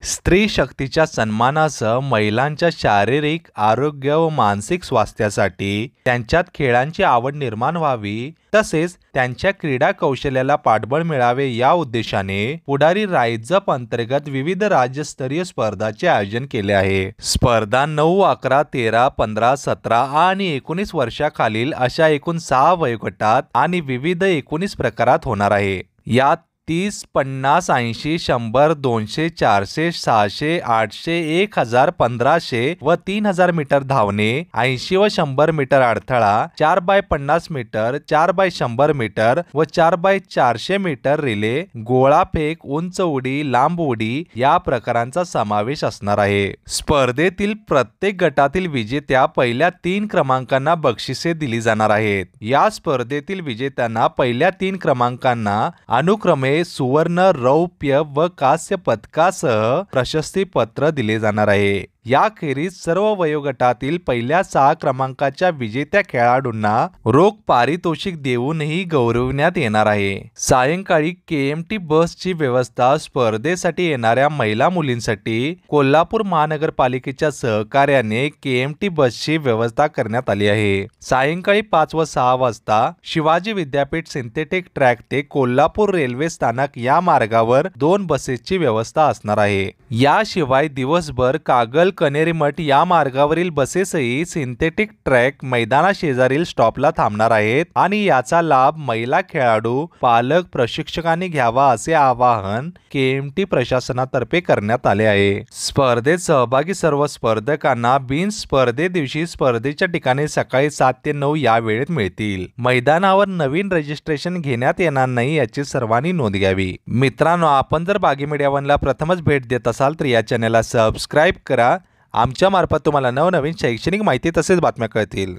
स्त्री शक्तीच्या सन्मानासह महिलांच्या शारीरिक आरोग्य व मानसिक स्वास्थ्यासाठी त्यांच्यात खेळांची आवड निर्माण व्हावी तसेच त्यांच्या क्रीडा कौशल्याला पाठबळ मिळावे या उद्देशाने पुढारी राईज अप अंतर्गत विविध राज्यस्तरीय स्पर्धांचे आयोजन केले आहे। स्पर्धा 9, 11, 13, 15, 17 आणि 19 वर्षाखालील अशा एकूण 6 वयोगटात आणि विविध 19 प्रकारात होणार आहे। यात 30, 50, 80, 100, 200, 400, 600, 800, 1000, 1500 व 3000 मीटर धावणे, 80 व 100 मीटर अडथळा, 4x50 मीटर, 4x100 मीटर व 4x400 मीटर रिले, गोळाफेक, उंच उडी, लांब उडी या प्रकारांचा समावेश असणार आहे। स्पर्धेतील प्रत्येक गटातील विजेत्या पहिल्या 3 क्रमांकांना बक्षिसे दिली जाणार आहेत। या स्पर्धेतील विजेत्यांना पहिल्या 3 क्रमांकांना अनुक्रमे सुवर्ण, रौप्य व कांस्य पदकासह प्रशस्ती पत्र दिले जाणार आहे। याखेरीज सर्व वयोगटातील पहिल्या 6 क्रमांकाच्या विजेत्या खेळाडूंना रोख पारितोषिक देऊनही गौरविण्यात येणार आहे। सायंकाळी केएमटी बसची व्यवस्था स्पर्धेसाठी येणाऱ्या महिला मुलींसाठी कोल्हापूर महानगरपालिकेच्या सहकार्याने केएमटी बसची व्यवस्था करण्यात आली आहे। सायंकाळी 5 व 6 वाजता शिवाजी विद्यापीठ सिंथेटिक ट्रॅक ते कोल्हापूर रेल्वे स्थानक या मार्गावर 2 बसेसची व्यवस्था असणार आहे। याशिवाय दिवसभर कागल कनेरी मठ या मार्गावरील बसेसही सिंथेटिक ट्रॅक मैदानाशेजारील स्टॉपला थांबणार आहेत आणि याचा लाभ महिला खेळाडू, पालक, प्रशिक्षकांनी घ्यावा असे आवाहन केएमटी प्रशासनातर्फे करण्यात आले आहे। स्पर्धेत सहभागी सर्व स्पर्धकांना बिन स्पर्धे दिवशी स्पर्धेच्या ठिकाणी सकाळी 7 ते 9 या वेळेत मिळतील। मैदानावर नवीन रजिस्ट्रेशन घेण्यात येणार नाही याची सर्वांनी नोंद घ्यावी। मित्रांनो, आपण जर बागी मीडिया वनला प्रथमच भेट देत असाल तर या चॅनलला सबस्क्राइब करा। आमच्या मार्फत तुम्हाला नवनवीन शैक्षणिक माहिती तसेच बातम्या कळतील।